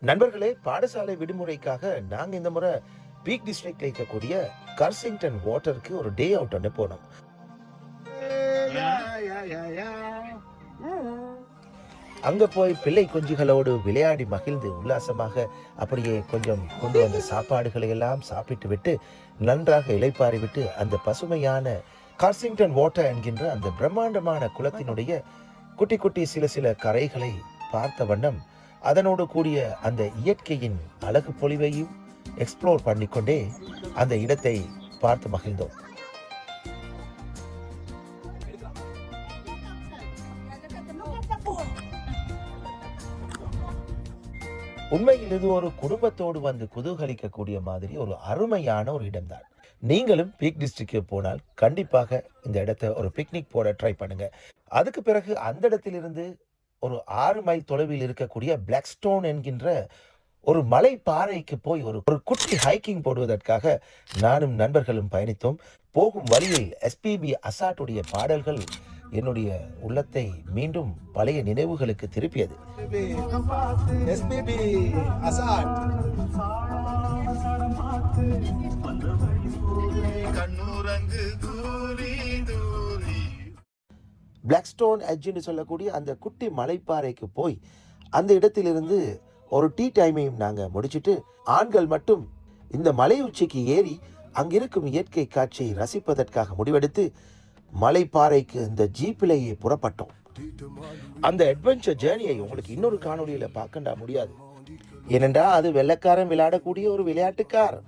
நண்பர்களே, பாடசாலை விடுமுறைக்காக நாங்க இந்த முறை பீக் டிஸ்ட்ரிக்ட்ல இருக்கக்கூடிய கர்சிங்டன் வாட்டருக்கு ஒரு டே அவுட் ஒன்று போனோம். அங்க போய் பிள்ளை குஞ்சுகளோடு விளையாடி மகிழ்ந்து உல்லாசமாக அப்படியே கொஞ்சம் கொண்டு வந்த சாப்பாடுகளை எல்லாம் சாப்பிட்டு விட்டு நன்றாக இளைப்பாறி விட்டு அந்த பசுமையான கர்சிங்டன் வாட்டர் என்கின்ற அந்த பிரம்மாண்டமான குளத்தினுடைய குட்டி குட்டி சில சில கரைகளை பார்த்த வண்ணம் அதனோடு கூடிய அந்த இயற்கையின் அழகு பொலிவையும் எக்ஸ்ப்ளோர் பண்ணிக்கொண்டே அந்த இடத்தை பார்த்து மகிழ்ந்தோம். உண்மையில் இது ஒரு குடும்பத்தோடு வந்து குதூகலிக்கக்கூடிய மாதிரி ஒரு அருமையான ஒரு இடம்தான். நீங்களும் பீக் டிஸ்ட்ரிக்ட் போனால் கண்டிப்பாக இந்த இடத்தை ஒரு பிக்னிக் போட ட்ரை பண்ணுங்க. அதுக்கு பிறகு அந்த இடத்திலிருந்து ஒரு 6 மைல் தொலைவில் இருக்கக்கூடிய பிளாக்ஸ்டோன் என்கின்ற ஒரு மலை பாறைக்கு போய் ஒரு குட்டி ஹைக்கிங் போடுவதற்காக நானும் நண்பர்களும் பயணித்தோம். போகும் வழியில் எஸ்பிபி அசாட்டுடைய பாடல்கள் என்னுடைய உள்ளத்தை மீண்டும் பழைய நினைவுகளுக்கு திருப்பியது. பிளாக்ஸ்டோன் எட்ஜ்னு சொல்லக்கூடிய அந்த குட்டி மலைப்பாறைக்கு போய் அந்த இடத்திலிருந்து ஒரு டீ டைமையும் நாங்கள் முடிச்சுட்டு ஆண்கள் மட்டும் இந்த மலை உச்சிக்கு ஏறி அங்கிருக்கும் இயற்கை காட்சியை ரசிப்பதற்காக முடிவெடுத்து மலைப்பாறைக்கு இந்த ஜீப்பிலேயே புறப்பட்டோம். அந்த அட்வென்ச்சர் ஜேர்னியை உங்களுக்கு இன்னொரு காணொலியில பார்க்கண்டா முடியாது. ஏனென்றா அது வெள்ளைக்காரன் விளையாடக்கூடிய ஒரு விளையாட்டுக்காரன்.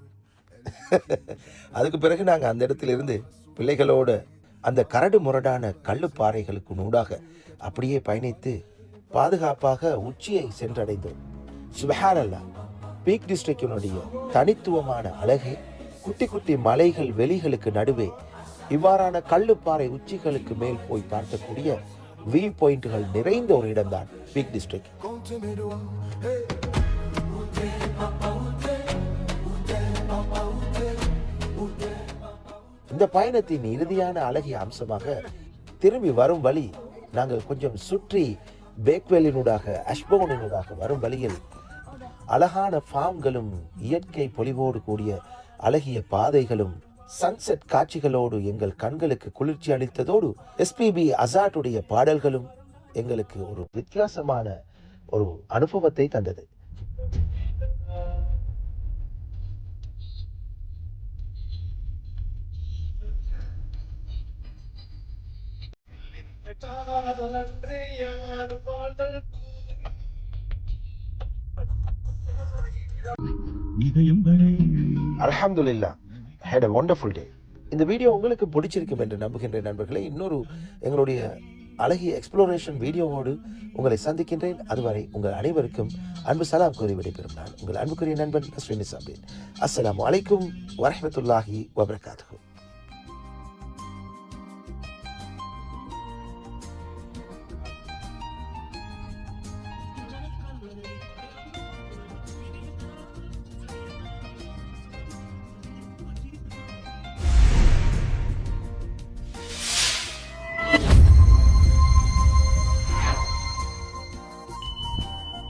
அதுக்கு பிறகு நாங்கள் அந்த இடத்திலிருந்து பிள்ளைகளோட அந்த கரடு முரடான கல்லுப்பாறைகளுக்கு நூடாக அப்படியே பயணித்து பாதுகாப்பாக உச்சியை சென்றடைந்தோம். சுப்ஹானல்லாஹ், பீக் டிஸ்ட்ரிக்டினுடைய தனித்துவமான அழகை குட்டி குட்டி மலைகள் வெளிகளுக்கு நடுவே இவ்வாறான கல்லுப்பாறை உச்சிகளுக்கு மேல் போய் பார்க்கக்கூடிய வியூ பாயிண்ட்கள் நிறைந்த ஒரு இடம்தான் பீக் டிஸ்ட்ரிக்ட். இந்த பயணத்தின் இறுதியான அழகிய அம்சமாக திரும்பி வரும் வழி நாங்கள் கொஞ்சம் சுற்றி பேக்வெல்லினூடாக அஷ்போனினூடாக வரும் வழியில் அழகான ஃபார்ம்களும் இயற்கை பொலிவோடு கூடிய அழகிய பாதைகளும் சன்செட் காட்சிகளோடு எங்கள் கண்களுக்கு குளிர்ச்சி அளித்ததோடு எஸ்பிபி அசாட்டுடைய பாடல்களும் எங்களுக்கு ஒரு வித்தியாசமான ஒரு அனுபவத்தை தந்தது. அல்ஹம்துலில்லாஹ், had a wonderful day. இந்த வீடியோ உங்களுக்கு பிடிச்சிருக்கும் என்று நம்புகின்றேன் நண்பர்களே. இன்னொரு எங்களுடைய அழகிய எக்ஸ்ப்ளோரேஷன் வீடியோவோடு உங்களை சந்திக்கின்றேன். அதுவரை உங்கள் அனைவருக்கும் அன்பு சலாம் கூறி விடைபெறும் நான் உங்கள் அன்புக்குரிய நண்பன் நஸ்ரீன் நிசாமுதீன். அஸ்ஸலாமு அலைக்கும் வரஹ்மத்துல்லாஹி வபரகாத்துஹு.